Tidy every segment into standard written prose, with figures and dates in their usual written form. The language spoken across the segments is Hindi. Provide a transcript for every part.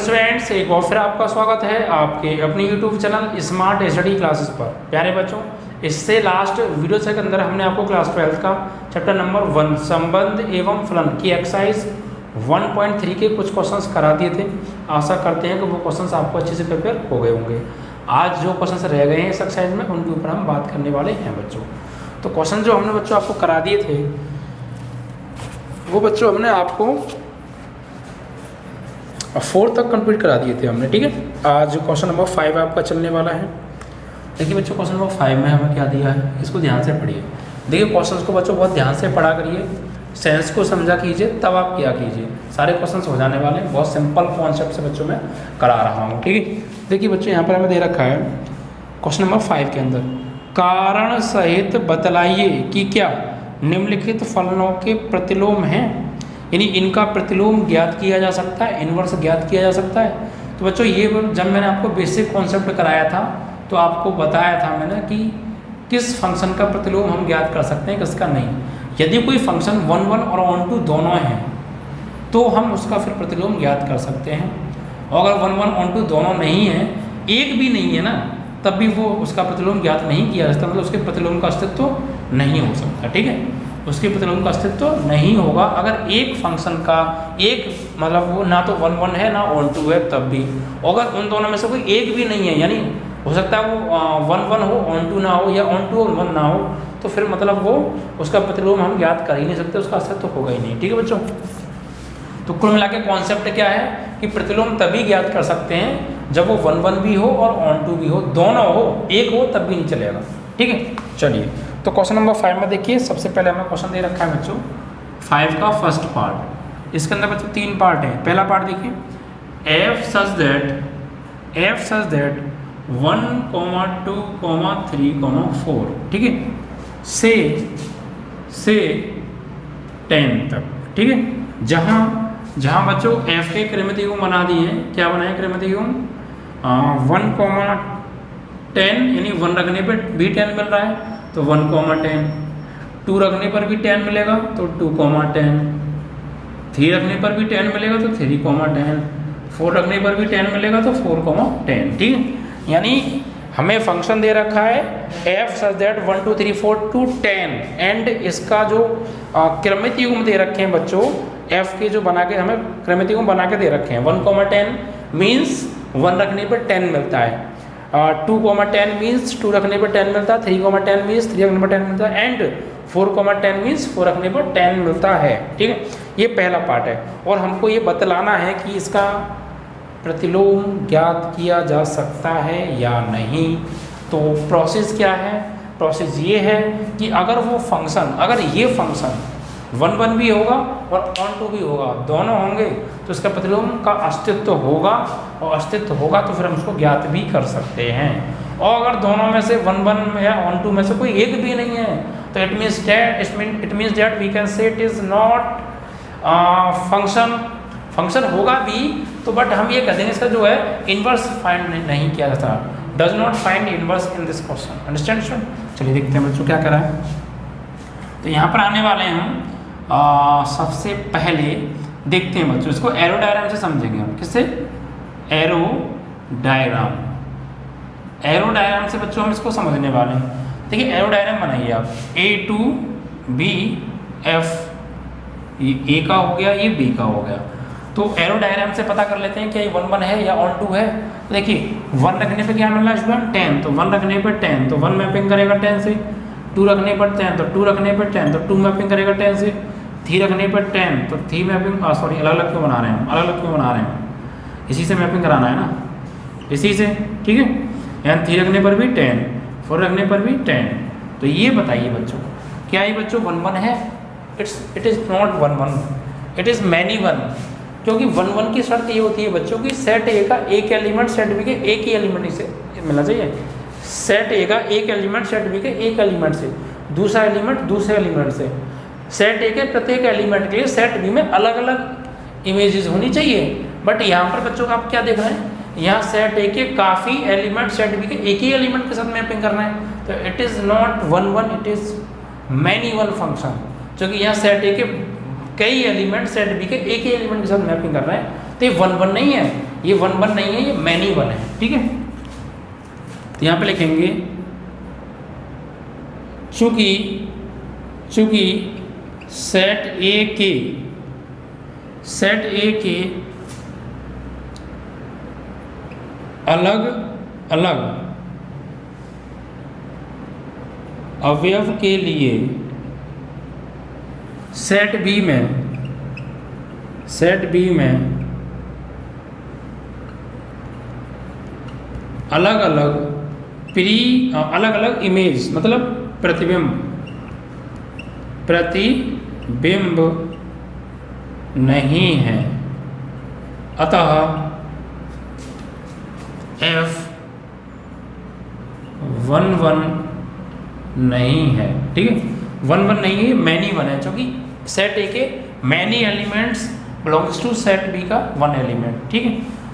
स्टूडेंट्स, एक बार फिर आपका स्वागत है आपके अपनी YouTube channel smart study classes पर। प्यारे बच्चों, इससे लास्ट वीडियो से के अंदर हमने आपको क्लास 12 का चैप्टर नंबर 1 संबंध एवं फलन की एक्सरसाइज 1.3 के कुछ क्वेश्चंस करा दिए थे। आशा करते हैं कि वो क्वेश्चंस आपको अच्छे से प्रिपेयर हो गए होंगे। आज जो क्वेश्चंस रह गए हैं इस एक्सरसाइज में उनके ऊपर हम बात करने वाले हैं बच्चों। तो क्वेश्चन जो हमने बच्चों आपको करा दिए थे वो बच्चों हमने आपको 4 तक कंप्लीट करा दिए थे हमने, ठीक है। आज क्वेश्चन नंबर 5 आपका चलने वाला है। देखिए बच्चों, क्वेश्चन नंबर 5 में हमें क्या दिया है, इसको ध्यान से पढ़िए। देखिए क्वेश्चंस को बच्चों बहुत ध्यान से पढ़ा करिए, सेंस को समझा कीजिए, तब आप क्या कीजिए। सारे क्वेश्चंस हो जाने वाले हैं, बहुत सिंपल कॉन्सेप्ट से बच्चों मैं करा रहा हूँ, ठीक है। देखिए बच्चों, यहाँ पर हमें दे रखा है क्वेश्चन नंबर 5 के अंदर कारण सहित बतलाइए कि क्या निम्नलिखित फलनों के प्रतिलोम हैं, यानी इनका प्रतिलोम ज्ञात किया जा सकता है, इनवर्स ज्ञात किया जा सकता है। तो बच्चों ये जब मैंने आपको बेसिक कॉन्सेप्ट कराया था तो आपको बताया था मैंने कि किस फंक्शन का प्रतिलोम हम ज्ञात कर सकते हैं, किसका नहीं। यदि कोई फंक्शन 1 और 1 दोनों हैं तो हम उसका फिर प्रतिलोम ज्ञात कर सकते हैं। और अगर 1 दोनों नहीं है, एक भी नहीं है ना, तब भी वो उसका प्रतिलोम ज्ञात नहीं किया जा सकता, मतलब उसके प्रतिलोम का अस्तित्व नहीं हो सकता, ठीक है। उसके प्रतिलोम का अस्तित्व नहीं होगा अगर एक फंक्शन का एक मतलब वो ना तो 1 है ना 1 है, तब भी। अगर उन दोनों में से कोई एक भी नहीं है, यानी हो सकता है वो 1 हो 1 ना हो या 1 और 1 ना हो, तो फिर मतलब वो उसका प्रतिलोम हम ज्ञात कर ही नहीं सकते, उसका अस्तित्व होगा ही नहीं, ठीक है बच्चों। तो कुल मिला के कॉन्सेप्ट क्या है कि प्रतिलोम तभी ज्ञात कर सकते हैं जब वो 1 भी हो और 1 भी हो, दोनों हो, एक हो तब भी नहीं चलेगा, ठीक है। चलिए तो क्वेश्चन नंबर 5 में देखिए, सबसे पहले हमें क्वेश्चन दे रखा है बच्चों 5 का फर्स्ट पार्ट। इसके अंदर बच्चों 3 पार्ट है। पहला पार्ट देखिए, f such that 1, 2, 3, 4, ठीक है, से 10 तक, ठीक है। जहाँ बच्चों f के क्रमिक युग्म बना दिए हैं, क्या बनाए क्रमिक युग्म 1, 10, यानी 1 रखने पर भी 10 मिल रहा है तो 1, 10, 2 रखने पर भी 10 मिलेगा तो 2, 10, 3 रखने पर भी 10 मिलेगा तो 3, 10, 4 रखने पर भी 10 मिलेगा तो 4, 10, ठीक है। यानी हमें फंक्शन दे रखा है f such that 1, 2, 3, 4 to 10 and इसका जो क्रमिक युग्म दे रखे हैं बच्चों, f के जो बना के हमें क्रमिक युग्म बना के दे रखे हैं। 1, 10 मीन्स 1 रखने पर 10 मिलता है, 2, 10 मीन्स 2 रखने पर 10 मिलता है, 3, 10 मीन्स 3 रखने पर 10 मिलता है एंड 4, 10 मीन्स 4 रखने पर 10 मिलता है, ठीक है। ये पहला पार्ट है और हमको ये बतलाना है कि इसका प्रतिलोम ज्ञात किया जा सकता है या नहीं। तो प्रोसेस क्या है, प्रोसेस ये है कि अगर वो फंक्शन, अगर ये फंक्शन 1 भी होगा और 1 भी होगा, दोनों होंगे तो इसका प्रतिलोम का अस्तित्व होगा, और अस्तित्व होगा तो फिर हम उसको ज्ञात भी कर सकते हैं। और अगर दोनों में से 1 या 1 में से कोई एक भी नहीं है तो it means that we can say it is not function होगा भी तो बट हम ये कह देंगे इसका जो है इन्वर्स फाइंड नहीं किया जाता, does not find inverse in this question, understand. चलिए देखते हैं बच्चों क्या करा है। तो यहाँ पर आने वाले हैं हम सबसे पहले देखते हैं बच्चों, इसको एरो डायग्राम से समझेंगे हम। किससे? एरो डायग्राम से बच्चों हम इसको समझने वाले हैं। देखिए एरो डायग्राम बनाइए आप, A to B F, ये A का हो गया, ये B का हो गया। तो एरो डायग्राम से पता कर लेते हैं क्या ये 1 है या 1 है। तो देखिए 1 रखने पे क्या मिल रहा है स्टूडेंट 10, तो 1 रखने पर 10 तो 1 मैपिंग करेगा 10 से, 2 रखने पर 10 तो 2 रखने पर 10 तो 2 मैपिंग करेगा 10 से, 3 रखने पर 10 तो 3 मैपिंग सॉरी अलग अलग क्यों बना रहे हैं, अलग क्यों बना रहे हैं, इसी से मैपिंग कराना है ना, इसी से, ठीक है। यानी 3 रखने पर भी 10, 4 रखने पर भी 10। तो ये बताइए बच्चों, क्या ये बच्चों 1 है? It is not 1, it is many 1, क्योंकि 1 की शर्त ये होती है बच्चों की सेट ए का एक एलिमेंट सेट बी के एक ही एलिमेंट से मिलना चाहिए। सेट ए का एक एलिमेंट सेट बी के एक एलिमेंट से, दूसरा एलिमेंट दूसरे एलिमेंट से, सेट ए के प्रत्येक एलिमेंट के लिए सेट बी में अलग अलग इमेजेस होनी चाहिए। बट यहाँ पर बच्चों का आप क्या देख रहे हैं, यहाँ सेट ए के काफ़ी एलिमेंट सेट बी के एक ही एलिमेंट के साथ मैपिंग करना है, तो it is not 1, it is many 1 function, क्योंकि यहाँ सेट ए के कई एलिमेंट सेट बी के एक ही एलिमेंट के साथ मैपिंग कर रहे हैं, तो ये 1 नहीं है, ये वन वन नहीं है, ये मैनी वन है, ठीक है। तो यहाँ पे लिखेंगे चूंकि सेट ए के अलग अलग अवयव के लिए सेट बी में अलग अलग इमेज मतलब प्रतिबिंब नहीं है, अतः F11 नहीं है, ठीक है। 11 नहीं है, मैनी वन है, क्योंकि सेट ए के many elements belongs to set B का वन एलिमेंट, ठीक है।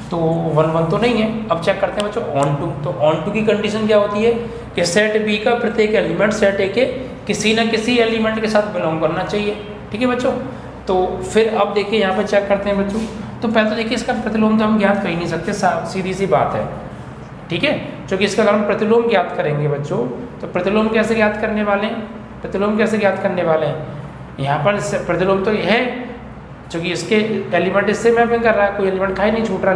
तो 11 तो नहीं है। अब चेक करते हैं बच्चों ऑन टू। तो ऑन टू की कंडीशन क्या होती है कि सेट बी का प्रत्येक एलिमेंट सेट ए के किसी न किसी एलिमेंट के साथ बिलोंग करना चाहिए, ठीक है बच्चों। तो फिर अब देखिए यहाँ पे चेक करते हैं बच्चों। तो पहले तो देखिए इसका प्रतिलोम तो हम ज्ञात कर ही नहीं सकते, सीधी सी बात है, ठीक है। क्योंकि इसका अगर हम प्रतिलोम ज्ञात करेंगे बच्चों, तो प्रतिलोम कैसे ज्ञात करने वाले हैं, यहाँ पर प्रतिलोम तो यह है क्योंकि इसके एलिमेंट इससे मैपिंग कर रहा है, कोई एलिमेंट कहीं नहीं छूट रहा।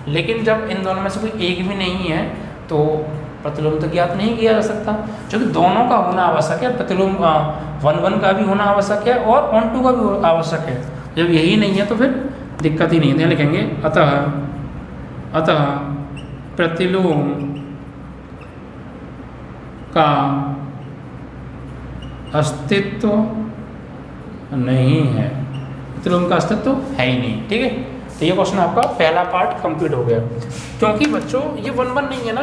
लेकिन जब इन दोनों में से कोई एक भी नहीं है तो प्रतिलोम तो ज्ञात नहीं किया जा सकता, क्योंकि दोनों का होना आवश्यक है। प्रतिलोम 11 का भी होना आवश्यक है और ऑन टू का भी आवश्यक है। जब यही नहीं है तो फिर दिक्कत ही नहीं है। लिखेंगे अतः प्रतिलोम का अस्तित्व नहीं है, प्रतिलोम का अस्तित्व है ही नहीं, ठीक है। तो ये क्वेश्चन आपका पहला पार्ट कंप्लीट हो गया। क्योंकि बच्चों ये 11 नहीं है ना,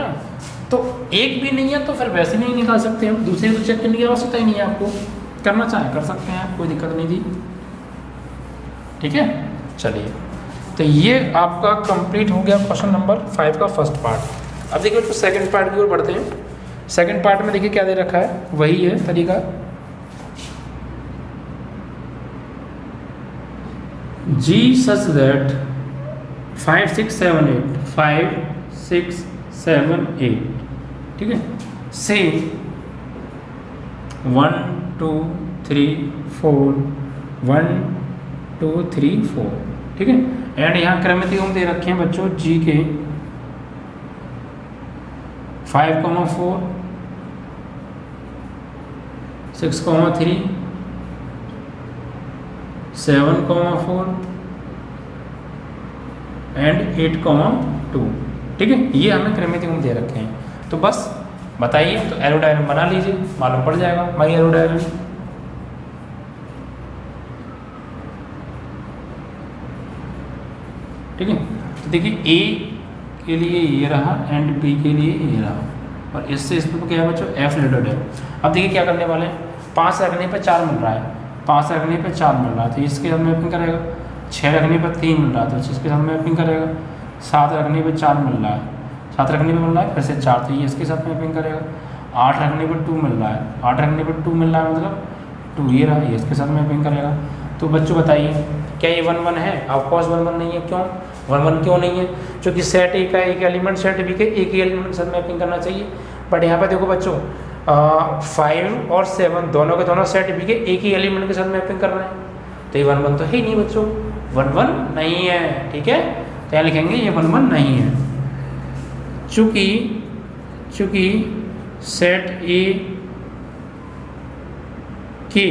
तो एक भी नहीं है तो फिर वैसे नहीं निकाल सकते हम, दूसरे को चेक करने की आवश्यकता ही नहीं है। आपको करना चाहे कर सकते हैं, कोई दिक्कत नहीं थी, ठीक है। चलिए, तो ये आपका कंप्लीट हो गया क्वेश्चन नंबर 5 का फर्स्ट पार्ट। अब देखिए बच्चों सेकंड पार्ट की ओर बढ़ते हैं। सेकंड पार्ट में देखिए क्या दे रखा है, वही है तरीका। G such that 5 6 7 8 ठीक है, से 1 2 3 4 1 2 3 4, ठीक है। एंड यहाँ क्रमिक योग दे रखे हैं बच्चों G के 5,4 6,3 7,4 एंड 8,2, ठीक है। ये हमें क्रमिक योग दे रखे हैं। तो बस बताइए, तो एरो डायग्राम बना लीजिए, मालूम पड़ जाएगा माई एरो डायग्राम। ठीक है, तो देखिए ए के लिए ये रहा एंड बी के लिए ये रहा, और इससे इस पर क्या है बच्चों, एफ रिलेटेड है। अब देखिए क्या करने वाले हैं, 5 रखने पर 4 मिल रहा है, 5 रखने पर 4 मिल रहा है तो इसके साथ मैपिंग करेगा। 6 रखने पर 3 मिल रहा है तो इसके साथ मैपिंग करेगा। 7 रखने पर 4 मिल रहा है, 7 रखने पर मिल रहा है फिर से 4 तो ये इसके साथ मैपिंग करेगा। 8 रखने पर 2 मिल रहा है, 8 रखने पर 2 मिल रहा है मतलब 2 ये रहा, ये इसके साथ मैपिंग करेगा। तो बच्चों बताइए क्या ये 1 1 है? ऑफकोर्स 1 1 नहीं है। क्यों 1 1 क्यों नहीं है? क्योंकि सेट ए का एक एलिमेंट सेट बी के एक ही एलिमेंट के साथ मैपिंग करना चाहिए। बट यहाँ पर देखो बच्चों 5 और 7 दोनों के दोनों सेट बी के एक ही एलिमेंट के साथ मैपिंग कर रहे हैं, तो ये 1 1 तो है ही नहीं बच्चों, 1 1 नहीं है, ठीक है। तो यहाँ लिखेंगे ये 1 1 नहीं है। चूँकि सेट ए के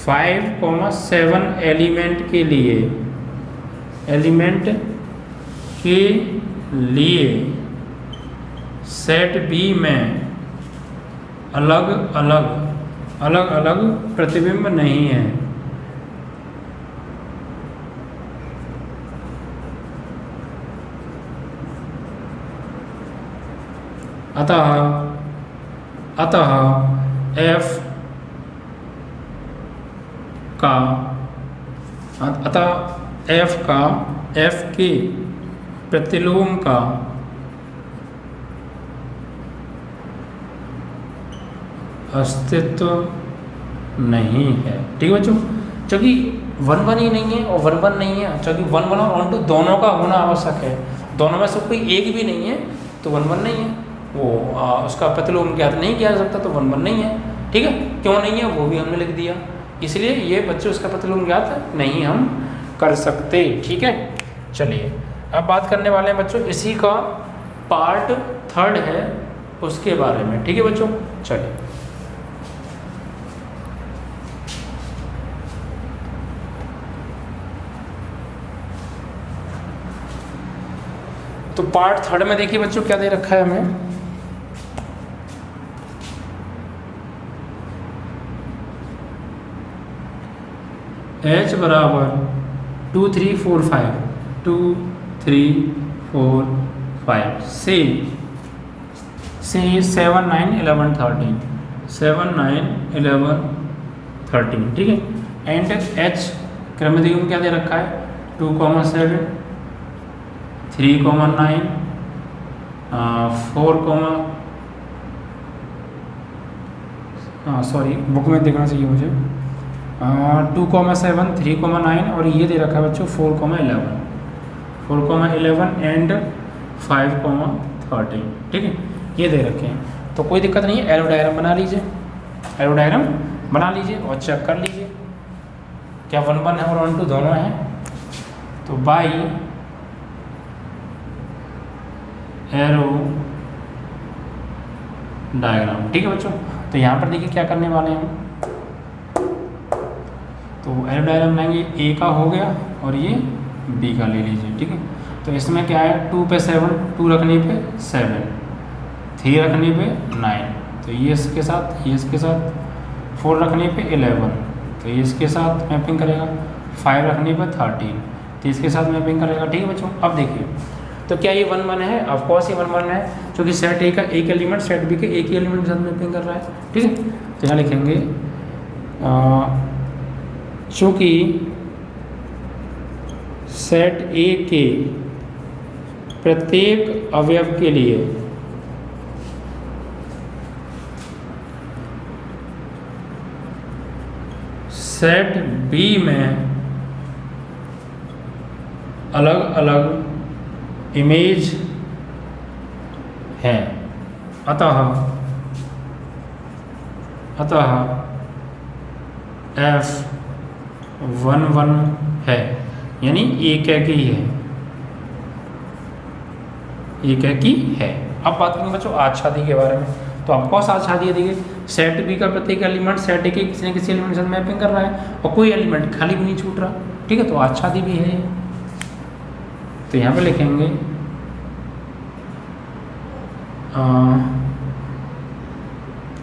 5,7 एलिमेंट के लिए सेट बी में अलग अलग प्रतिबिंब नहीं है, अतः एफ के प्रतिलोम का अस्तित्व नहीं है, ठीक है बच्चों। क्योंकि वन वन ही नहीं है और वन वन नहीं है, क्योंकि वन वन और ऑन टू दोनों का होना आवश्यक है। दोनों में से कोई एक भी नहीं है तो वन वन नहीं है, वो उसका प्रतिलोम ज्ञात नहीं किया जा सकता तो वन वन नहीं है। ठीक है, क्यों नहीं है वो भी हमने लिख दिया, इसलिए ये बच्चे उसका प्रतिलोम ज्ञात नहीं हम कर सकते। ठीक है, चलिए अब बात करने वाले हैं बच्चों इसी का पार्ट 3 है उसके बारे में। ठीक है बच्चों, चलिए तो पार्ट 3 में देखिए बच्चों क्या दे रखा है हमें। H बराबर 2 3 4 5 2 3 4 5 से 7 9 11 13 7 9 11 13। ठीक है, एंड H क्रमिक में क्या दे रखा है 2 7 3 9 4 सॉरी बुक में देखना चाहिए मुझे 2 7 3 9 और ये दे रखा है बच्चों 4 11 एंड 5 13। ठीक है, ये दे रखे हैं तो कोई दिक्कत नहीं है। एरो डायग्राम बना लीजिए, एरो डायग्राम बना लीजिए और चेक कर लीजिए क्या 1 1 है और 1 2 दोनों हैं। तो बाई एरो डायग्राम। ठीक है बच्चों, तो यहाँ पर देखिए क्या करने वाले हैं हम, तो एरो डायग्राम लाएंगे ए का हो गया और ये बी का ले लीजिए। ठीक है, तो इसमें क्या है 2 पे 7 2 रखने पे 7 3 रखने पे 9 तो ये इसके साथ ये इसके साथ 4 रखने पे 11 तो ये इसके साथ मैपिंग करेगा 5 रखने पे 13 तो इसके साथ मैपिंग करेगा। ठीक है बच्चों, अब देखिए तो क्या ये 1 1 है, ऑफकोर्स ये 1 1 है क्योंकि सेट ए का एक एलिमेंट सेट बी के एक ही एलिमेंट के साथ मैपिंग कर रहा है। ठीक है, तो यहाँ लिखेंगे चूँकि सेट ए के प्रत्येक अवयव के लिए सेट बी में अलग अलग इमेज है, अतः F11 है, यानी एक एक ही है, एक एक ही है। अब बात करेंगे बच्चों आच्छादी के बारे में। तो आपको आच्छादी देखिए सेट बी का प्रत्येक एलिमेंट सेट ए के किसी न किसी एलिमेंट के साथ मैपिंग कर रहा है और कोई एलिमेंट खाली भी नहीं छूट रहा। ठीक है, तो आच्छादी भी है। तो यहाँ पे लिखेंगे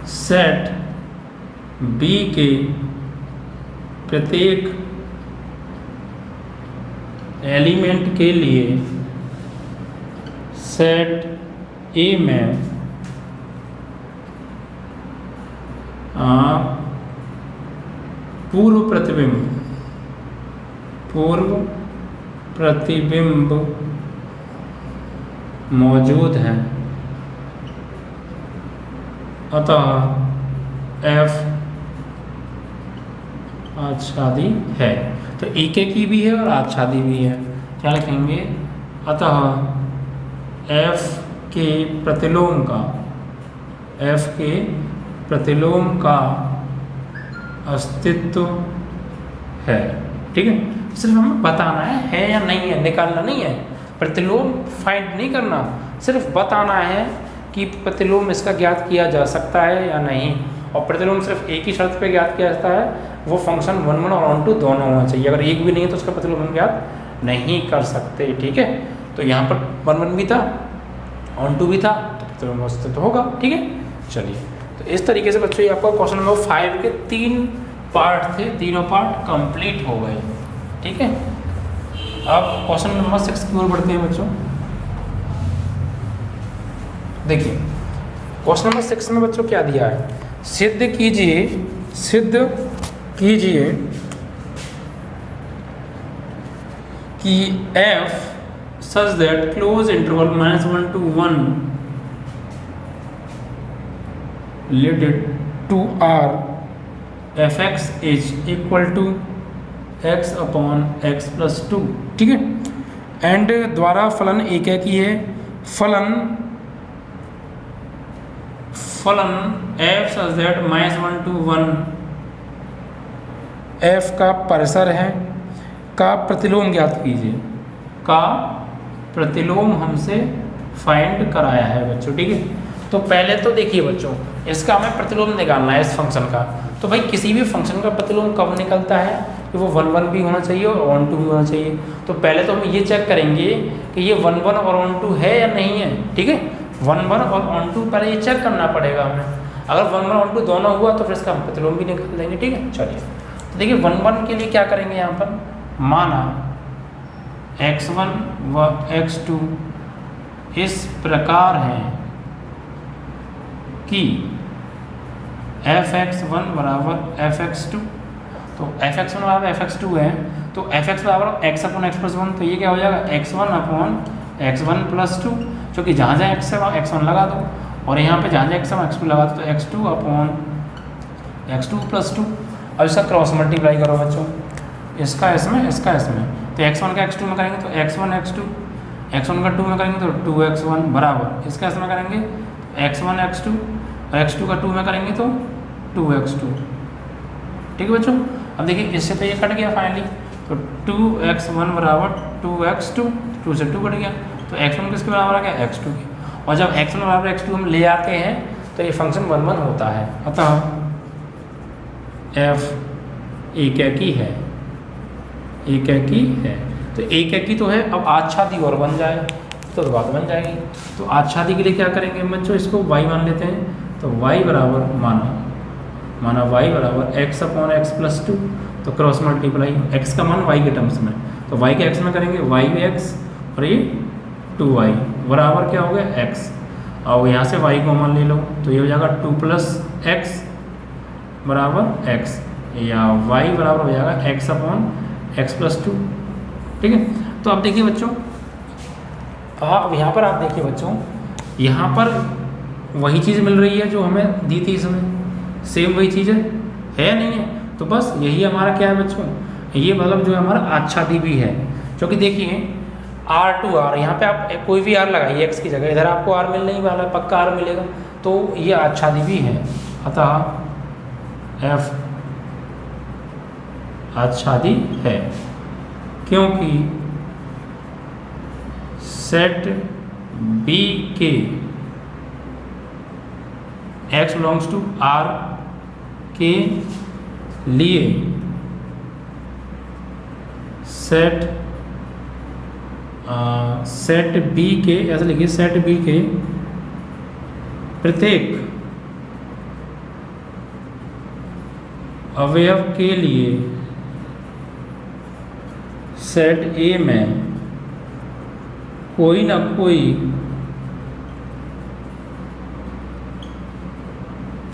सेट बी के प्रत्येक एलिमेंट के लिए सेट ए में पूर्व प्रतिबिंब मौजूद है, अतः F आच्छादी है। तो एक एक की भी है और आच्छादी भी है। क्या लिखेंगे, अतः F के प्रतिलोम का अस्तित्व है। ठीक है, सिर्फ हमें बताना है या नहीं है, निकालना नहीं है, प्रतिलोम फाइंड नहीं करना, सिर्फ बताना है कि प्रतिलोम इसका ज्ञात किया जा सकता है या नहीं। और प्रतिलोम सिर्फ एक ही शर्त पे ज्ञात किया जाता है, वो फंक्शन 1 1 और 1 2 दोनों होना चाहिए। अगर एक भी नहीं है तो उसका प्रतिलोम हम ज्ञात नहीं कर सकते। ठीक है, तो यहाँ पर 1 1 भी था 1 2 भी था तो प्रतिलोम अस्तित्व होगा। ठीक है, चलिए तो इस तरीके से बच्चों ये आपका क्वेश्चन नंबर 5 के 3 पार्ट थे, तीनों पार्ट कंप्लीट हो गए। ठीक है, अब क्वेश्चन नंबर 6 की ओर बढ़ते हैं बच्चों। देखिए क्वेश्चन नंबर 6 में बच्चों क्या दिया है, सिद्ध कीजिए कि f such that close interval -1 to 1 related to R fx is equal to x upon x plus two, ठीक है। एंड द्वारा फलन एक है कि है फलन F such that -1 to 1 F का परिसर है का प्रतिलोम ज्ञात कीजिए, का प्रतिलोम हमसे फाइंड कराया है बच्चों, ठीक है। तो पहले तो देखिए बच्चों, इसका हमें प्रतिलोम निकालना है इस फंक्शन का। तो भाई किसी भी फंक्शन का प्रतिलोम कब निकलता है कि वो 1 1 भी होना चाहिए और 1 2 भी होना चाहिए। तो पहले तो हम ये चेक करेंगे कि ये 1 1 और 1 2 है या नहीं है, ठीक है। 1 1 और 1 2 पहले ये चेक करना पड़ेगा हमें। अगर 1 1 1 2 दोनों हुआ तो फिर इसका हम प्रतिलोम भी निकाल देंगे, ठीक है। चलिए तो देखिए 1 1 के लिए क्या करेंगे, यहाँ पर माना x1 व x2 इस प्रकार हैं कि fx1 बराबर fx2, तो fx1 बराबर fx2 है, तो fx बराबर x अपॉन x प्लस 1, तो ये क्या हो जाएगा x1 अपॉन x1 प्लस 2, क्योंकि जहाँ जहाँ x है वहाँ x1 लगा दो और यहाँ पे जहाँ जहाँ x है वहाँ x2 लगा दो, तो x2 अपॉन x2 प्लस 2। अब इसका क्रॉस मल्टीप्लाई करो बच्चों, इसका इसमें इसका इसमें, तो x1 का x2 में करेंगे तो x1 x2, x1 का 2 में करेंगे तो 2x1 बराबर, इसका इसमें करेंगे x1 x2 और x2 का 2 में करेंगे तो 2x2, ठीक है बच्चों। अब देखिए इससे तो ये कट गया फाइनली, तो 2x1 बराबर 2x2, 2 से 2 कट गया, तो x1 किसके बराबर आ गया, x2 की। और जब x1 बराबर x2 हम ले आते हैं तो ये फंक्शन 1 1 होता है, अतः f एकैकी है, एकैकी है। तो एकैकी तो है, अब आच्छादी और बन जाए तो बात बन जाएगी। तो आच्छादी के लिए क्या करेंगे बच्चों, इसको y मान लेते हैं, तो y बराबर माना y बराबर x अपॉन एक्स प्लस 2, तो क्रॉस मल्टीप्लाई x का मान y के टर्म्स में, तो y के x में करेंगे y और ये 2y बराबर क्या हो गया x, और यहाँ से y को मान ले लो तो ये हो जाएगा 2 प्लस x बराबर x, या y बराबर हो जाएगा x अपॉन एक्स प्लस 2, ठीक है। तो अब देखिए बच्चों, अब यहाँ पर आप देखिए बच्चों, यहाँ पर वही चीज़ मिल रही है जो हमें दी थी, इसमें सेम वही चीज़ है या नहीं है। तो बस यही हमारा क्या है बच्चों, ये मतलब जो हमारा आच्छादी भी है, क्योंकि देखिए R to R, यहाँ पे आप कोई भी R लगाइए x की जगह, इधर आपको R मिलने ही वाला है, पक्का R मिलेगा, तो ये आच्छादी भी है, अतः f आच्छादी है, क्योंकि सेट B के x बिलोंग्स टू R के लिए सेट B के, ऐसा लिखिए, सेट B के प्रत्येक अवयव के लिए सेट A में कोई ना कोई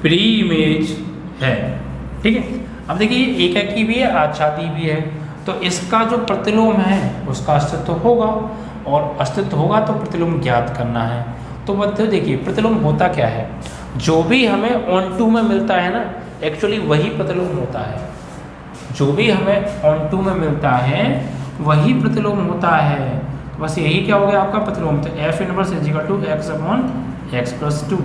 प्री इमेज है, ठीक है। अब देखिए एकैकी भी है, आच्छादी भी है, तो इसका जो प्रतिलोम है उसका अस्तित्व होगा, और अस्तित्व होगा तो प्रतिलोम ज्ञात करना है। तो बच्चों देखिए प्रतिलोम होता क्या है, जो भी हमें ऑन टू में मिलता है ना, एक्चुअली वही प्रतिलोम होता है, जो भी हमें ऑन टू में मिलता है वही प्रतिलोम होता है। तो बस यही क्या हो गया आपका प्रतिलोम, तो f inverse is equal to x upon x plus 2,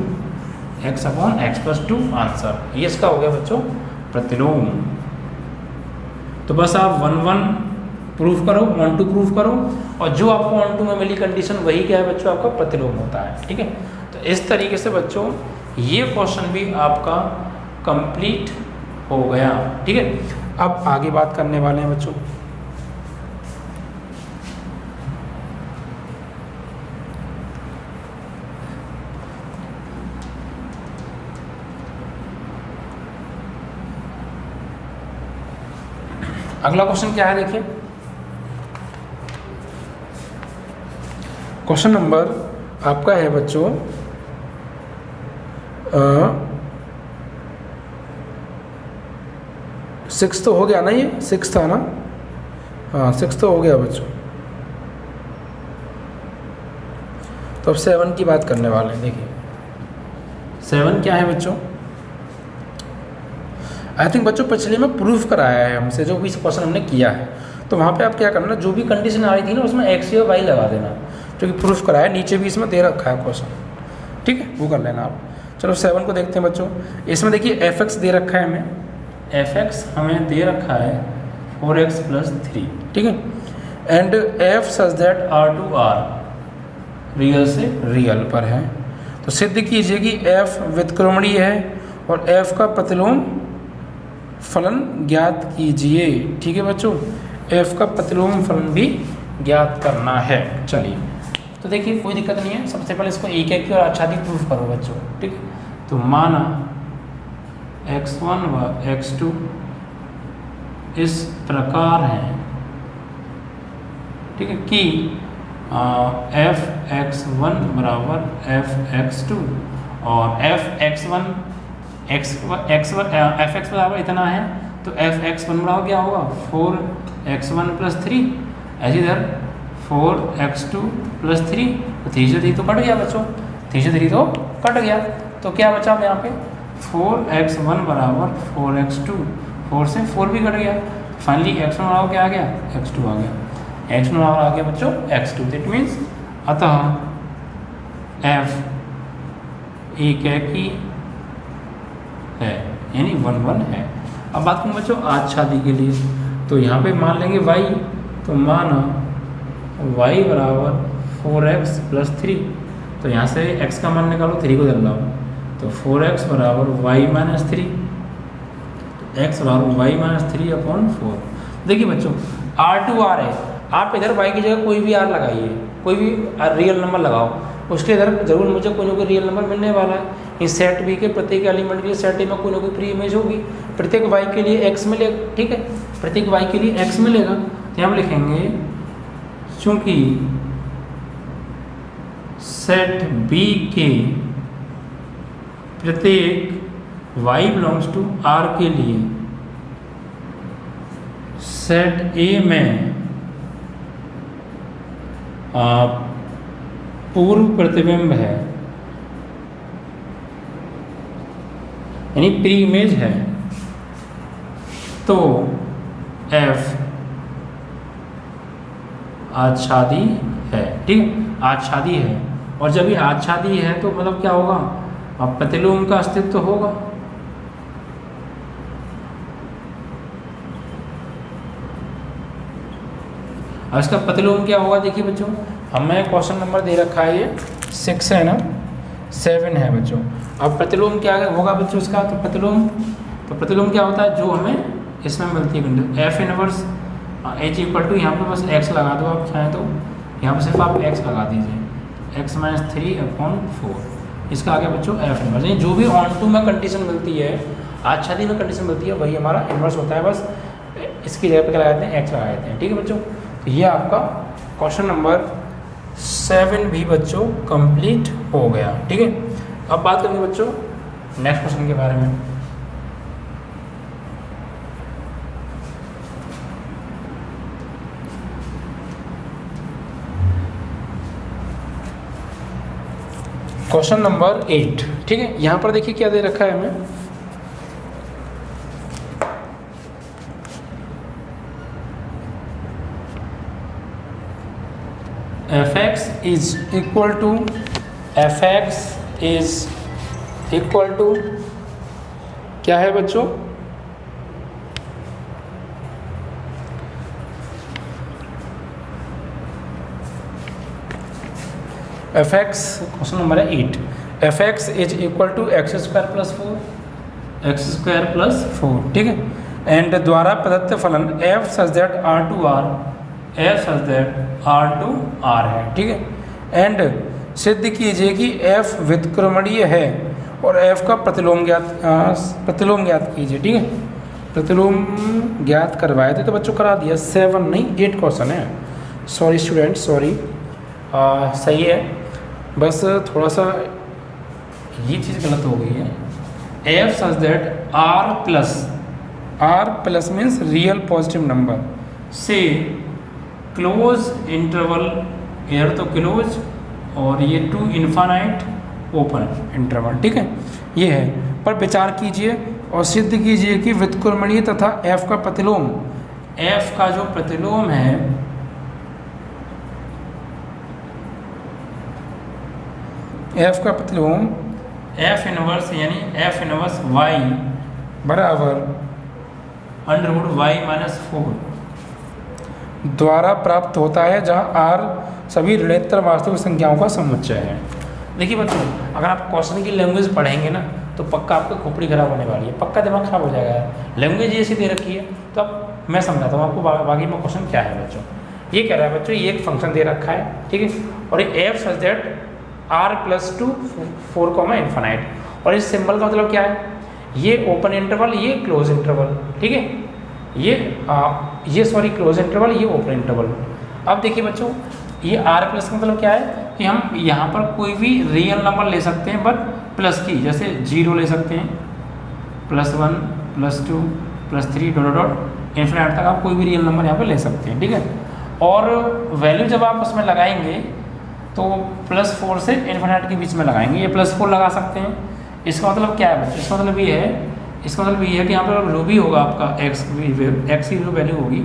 x upon x plus 2 answer, ये इसका हो गया बच्चों प्रतिलोम। तो बस आप 1 1 प्रूफ करो, 1 2 प्रूफ करो, और जो आपको 1 2 में मिली कंडीशन वही क्या है बच्चों, आपका प्रतिलोम होता है, ठीक है। तो इस तरीके से बच्चों ये क्वेश्चन भी आपका कंप्लीट हो गया, ठीक है। अब आगे बात करने वाले हैं बच्चों, अगला क्वेश्चन क्या है, देखिए क्वेश्चन नंबर आपका है बच्चों 6 तो हो गया ना, ये 6 था ना, हाँ 6 तो हो गया बच्चों। तो अब 7 की बात करने वाले हैं। देखिए 7 क्या है बच्चों, आई थिंक बच्चों पिछले में प्रूफ कराया है हमसे, जो भी क्वेश्चन हमने किया है, तो वहाँ पे आप क्या करना, जो भी कंडीशन आ रही थी ना उसमें एक्स या वाई लगा देना, जो कि प्रूफ कराया, नीचे भी इसमें दे रखा है क्वेश्चन, ठीक है, वो कर लेना आप। चलो 7 को देखते हैं बच्चों। इसमें देखिए एफ एक्स दे रखा है हमें, एफ एक्स हमें दे रखा है 4x + 3, ठीक है, and F such that R/R real से रियल पर है। तो सिद्ध कीजिए कि f व्युत्क्रमणीय है और f का प्रतिलोम फलन ज्ञात कीजिए, ठीक है बच्चों, f का प्रतिलोम फलन भी ज्ञात करना है। चलिए तो देखिए कोई दिक्कत नहीं है, सबसे पहले इसको एक एक की और आच्छादित प्रूफ करो बच्चों, ठीक है। तो माना x1 व x2 इस प्रकार है, ठीक है, कि f(x1) = f(x2) और f(x1) f(x) बराबर इतना है, तो f(x1) बराबर क्या होगा 4x1 + 3, ऐसी इधर 4x2 + 3, तो 3 से 3 तो कट गया बच्चों, 3 से 3 तो कट गया, तो क्या बचा अब यहाँ पे 4x1 = 4x2, 4 से 4 भी कट गया, फाइनली x1 बराबर क्या आ गया, x2 आ गया, x1 बराबर आ गया बच्चों x2। दैट मीन्स अतः f एक ही है, यानी 1 1 है। अब बात करूँ बच्चों आच्छादी के लिए, तो यहाँ पे मान लेंगे y, तो माना y = 4x + 3, तो यहाँ से x का मान निकालो, 3 को जल्लाओ, तो 4x = y - 3, x = y - 3/4। देखिए बच्चों R/R है, आप इधर y की जगह कोई भी r लगाइए, कोई भी रियल नंबर लगाओ, उसके इधर जरूर मुझे कोई ना कोई रियल नंबर मिलने वाला है। इस सेट बी के प्रत्येक एलिमेंट के लिए सेट ए में कोई ना कोई प्री इमेज होगी, प्रत्येक y के लिए x मिलेगा, ठीक है, प्रत्येक y के लिए x मिलेगा, तो हम लिखेंगे चूंकि सेट बी के प्रत्येक y बिलोंग्स टू r के लिए सेट ए में पूर्व प्रतिबिंब है, यानी प्री इमेज है, तो f आच्छादी है, ठीक है, आच्छादी है, और जब ये आच्छादी है तो मतलब क्या होगा, अब प्रतिलोम का अस्तित्व होगा। अब इसका प्रतिलोम क्या होगा, देखिए बच्चों हमें क्वेश्चन नंबर दे रखा है ये 6 है ना, 7 है बच्चों। अब प्रतिलोम क्या होगा बच्चों इसका, तो प्रतिलोम क्या होता है, जो हमें इसमें मिलती है कंडीशन f इनवर्स h = यहाँ पे बस x लगा दो आप चाहें तो, यहाँ पे सिर्फ आप x लगा दीजिए, x - 3/4, इसका आगे बच्चों f इनवर्स, यानी जो भी ऑन-टू में कंडीशन मिलती है, आच्छादी में कंडीशन मिलती है, वही हमारा इनवर्स होता है, बस इसकी जगह पे क्या लगाते हैं, x लगा देते हैं, ठीक है बच्चों। तो ये आपका क्वेश्चन नंबर 7 भी बच्चों कंप्लीट हो गया, ठीक है। अब बात करेंगे बच्चों नेक्स्ट क्वेश्चन के बारे में। क्वेश्चन नंबर 8, ठीक है, यहाँ पर देखिए क्या दे रखा है हमें, f(x) is equal to क्या है बच्चों, f(x) क्वेश्चन नंबर है 8, f(x) is equal to x² + 4, ठीक है, एंड द्वारा प्रदत्त फलन f such that R/R है, ठीक है, एंड सिद्ध कीजिए कि f व्युत्क्रमणीय है और f का प्रतिलोम ज्ञात कीजिए, ठीक है, प्रतिलोम ज्ञात करवाए थे तो बच्चों करा दिया, 7 नहीं 8 क्वेश्चन है, सॉरी स्टूडेंट सॉरी, सही है, बस थोड़ा सा ये चीज़ गलत हो गई है, f such that R+ means real positive number से क्लोज इंटरवल, एयर तो क्लोज और ये टू इन्फानाइट ओपन इंटरवल, ठीक है, ये है, पर विचार कीजिए और सिद्ध कीजिए कि व्युत्क्रमणीय तथा f का प्रतिलोम, f का जो प्रतिलोम है f का प्रतिलोम f इनवर्स यानी f इनवर्स y बराबर √y-4 द्वारा प्राप्त होता है, जहां r सभी ऋणोत्तर वास्तविक संख्याओं का समुच्चय है। देखिए बच्चों, अगर आप क्वेश्चन की लैंग्वेज पढ़ेंगे ना तो पक्का आपकी खोपड़ी खराब होने वाली है, पक्का दिमाग खराब हो जाएगा। लैंग्वेज ऐसी दे रखी है, तो अब मैं समझाता हूँ आपको बाकी में क्वेश्चन क्या है बच्चों। ये कह रहा है बच्चों, ये एक फंक्शन दे रखा है, ठीक है, और ये f सच दैट r+2 4, और इस सिंबल का मतलब क्या है, ये ओपन इंटरवल, ये क्लोज इंटरवल, ठीक है, ये सॉरी क्लोज इंटरवल, ये ओपन इंटरवल। अब देखिए बच्चों, ये r प्लस का मतलब क्या है कि हम यहाँ पर कोई भी रियल नंबर ले सकते हैं, बट प्लस की, जैसे 0 ले सकते हैं, +1 +2 +3 डॉट इन्फिनिट तक आप कोई भी रियल नंबर यहाँ पर ले सकते हैं, ठीक है। और वैल्यू जब आप उसमें लगाएंगे तो +4 से इन्फिनिट के बीच में लगाएंगे, ये +4 लगा सकते हैं। इसका मतलब क्या है बच्चों, इसका मतलब ये है कि यहाँ पर जो भी होगा आपका x की जो वैल्यू होगी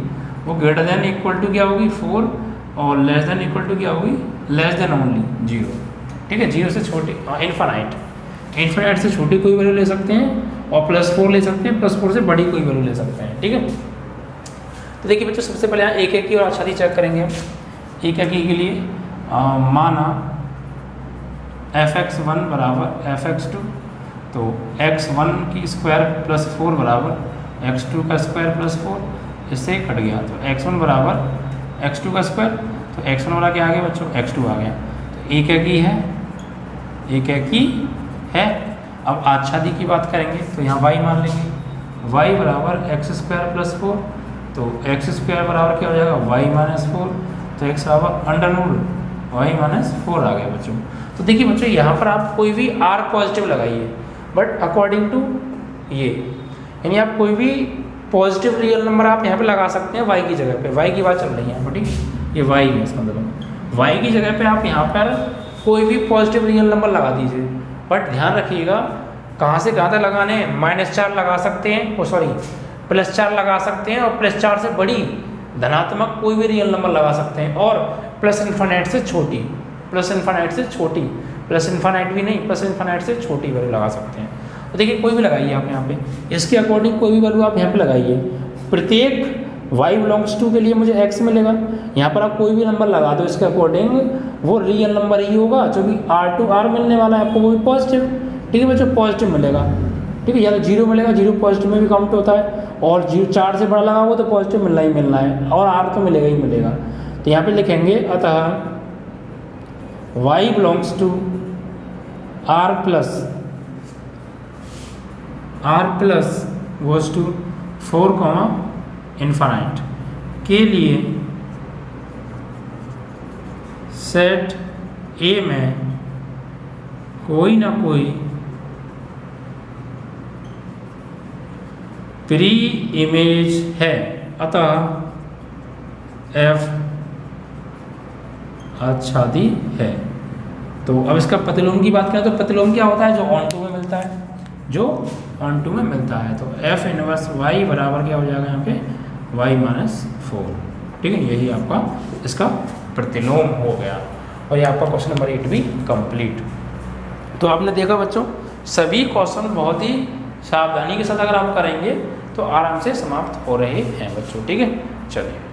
वो ग्रेटर देन इक्वल टू क्या होगी 4 और लेस देन इक्वल टू क्या होगी, लेस देन ओनली 0, ठीक है। 0 से छोटी इन्फिनिट से छोटी कोई वैल्यू ले सकते हैं और +4 ले सकते हैं, +4 से बड़ी कोई वैल्यू ले सकते हैं, ठीक है। तो देखिए बच्चों, सबसे पहले यहाँ एक की और आसानी चेक करेंगे। एक के लिए माना fx1 बराबर fx2, तो x1 की स्क्वायर +4 बराबर x2 का स्क्वायर +4, इससे कट गया, तो x1 बराबर x2 का स्क्वायर, तो x1 वाला क्या आ गया बच्चों, x2 आ गया। तो एक ही है। अब आच्छादी की बात करेंगे तो यहाँ y मान लेंगे, y बराबर x² +4, तो x² बराबर क्या हो जाएगा y-4, तो x बराबर √y-4 आ गया बच्चों। तो देखिए बच्चों, यहाँ पर आप कोई भी r पॉजिटिव लगाइए, बट अकॉर्डिंग टू ये, यानी आप कोई भी पॉजिटिव रियल नंबर आप यहाँ पे लगा सकते हैं y की जगह पे। y की बात चल रही है यहाँ पर, ठीक है, ये y है इसका मतलब। y की जगह पे आप यहाँ पर कोई भी पॉजिटिव रियल नंबर लगा दीजिए, बट ध्यान रखिएगा कहाँ से कहाँ तक लगाने हैं। -4 लगा सकते हैं, +4 लगा सकते हैं, और +4 से बड़ी धनात्मक कोई भी रियल नंबर लगा सकते हैं, और +∞ से छोटी, +∞ भी नहीं, +∞ से छोटी वैल्यू लगा सकते हैं। तो देखिए कोई भी लगाइए आप यहाँ पे, इसके अकॉर्डिंग कोई भी वैल्यू आप यहाँ पे लगाइए। प्रत्येक y बिलोंग्स टू के लिए मुझे x मिलेगा, यहाँ पर आप कोई भी नंबर लगा दो इसके अकॉर्डिंग, वो रियल नंबर ही होगा, जो कि r मिलने वाला है आपको, वो भी पॉजिटिव, ठीक है बच्चों, पॉजिटिव मिलेगा, ठीक है। या तो 0 मिलेगा, 0 पॉजिटिव में भी काउंट होता है, और 4 से बड़ा लगा हुआ तो पॉजिटिव मिलना ही मिलना है, और r तो मिलेगा ही मिलेगा। तो यहाँ पे लिखेंगे, अतः y belongs to r plus goes to 4, के लिए सेट A में कोई ना कोई प्री इमेज है, अतः f आच्छादी है। तो अब इसका प्रतिलोम की बात करें तो प्रतिलोम क्या होता है, जो ऑन टू में मिलता है, तो f इनवर्स y बराबर क्या हो जाएगा यहाँ पे, y-4, ठीक है। यही आपका इसका प्रतिलोम हो गया, और ये आपका क्वेश्चन नंबर 8 भी कंप्लीट। तो आपने देखा बच्चों, सभी क्वेश्चन बहुत ही सावधानी के साथ अगर आप करेंगे तो आराम से समाप्त हो रहे हैं बच्चों, ठीक है। चलिए।